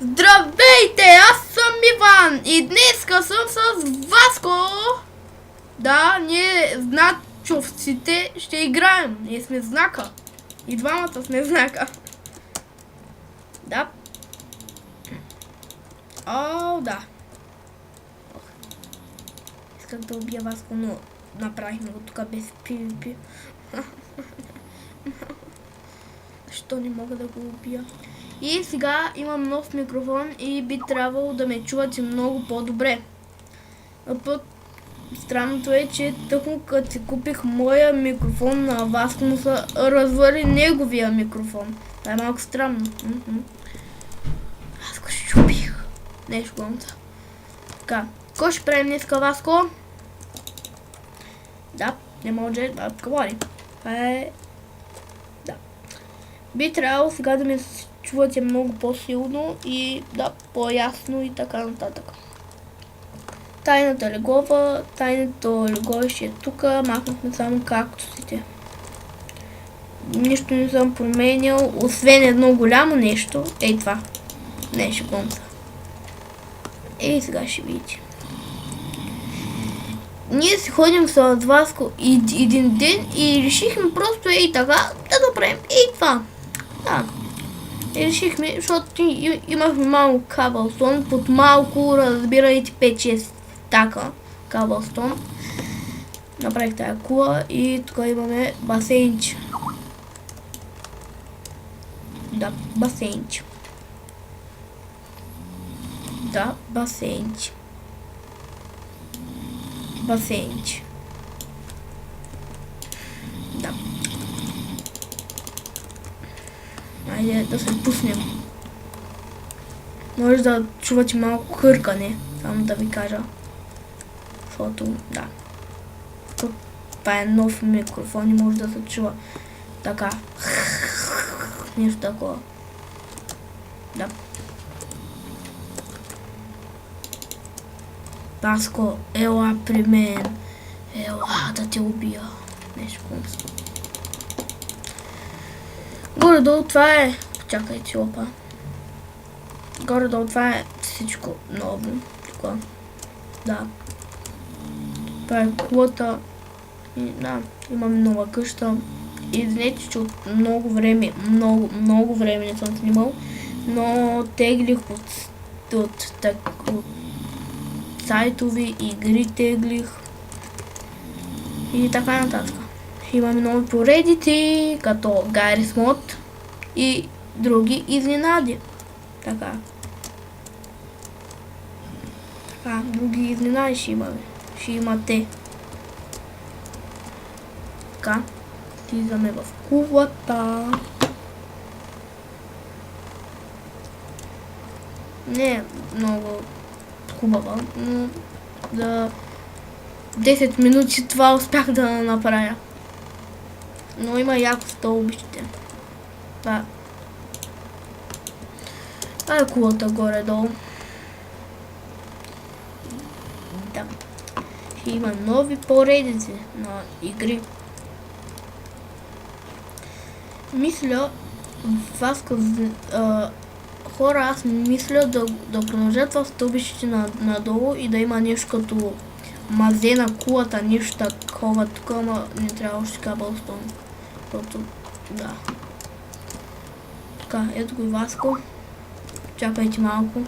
Здравейте, аз съм Иван и днеска съм с Васко. Да, ние значовците ще играем. Ние сме знака. И двамата сме знака. Да. О, да. Исках да убия Васко, но направихме го тук без PvP. Защо не мога да го убия? И сега имам нов микрофон и би трябвало да ме чувате много по-добре. А пък странното е, че тъкмо като си купих моя микрофон на Васко, му се развали неговия микрофон. Това е малко странно. Васко щупих. Нещо гонца. Така, кой ще правим днеска, Васко? Да, не може да говори. Това е... Да. Би трябвало сега да ме чувате много по-силно и да, по-ясно и така нататък. Тайното легло ще е тук, махнахме само кактусите. Нищо не съм променял, освен едно голямо нещо. Ей това. Не, ще гонца. Ей, сега ще видите. Ние си ходим с Васко един ден и решихме просто ей така да направим ей това. Да. И решихме, защото имахме малко каблстон, под малко, разбирайте, 5-6 така каблстон. Направих тая кула и тук имаме басейнче. Да, басейнче. Да, басейнче. Басейнче. Да. Айде да се пуснем. Може да чувате малко хъркане, само да ви кажа. Защото, да. Това е нов микрофон и може да се чува така. Нещо такова. Да. Васко, ела при мен. Ела да те убия. Нещо конца. Горе-долу това е... Чакайте, опа. Горе-долу това е всичко ново. Тук. Да. Това е кулата. И да, имам нова къща. Извинете, че от много време не съм снимал. Но теглих от сайтови игри теглих. И така нататък. Имаме нови поредици, като Garry's Mod и други изненади. Така. Други изненади ще имаме. Ще имате. Така. Слизаме в кулата. Не е много хубава, но за 10 минути това успях да направя. Но има яко стълбище. Това е кулата горе-долу. Да. Ще има нови поредици на игри. Мисля, хора, аз мисля да продължат в стълбищите надолу и да има нещо като мазе на кулата, нещо такова тук, ама не трябва още кабелстон. Защото, да. Така, ето го и Васко. Чакайте малко.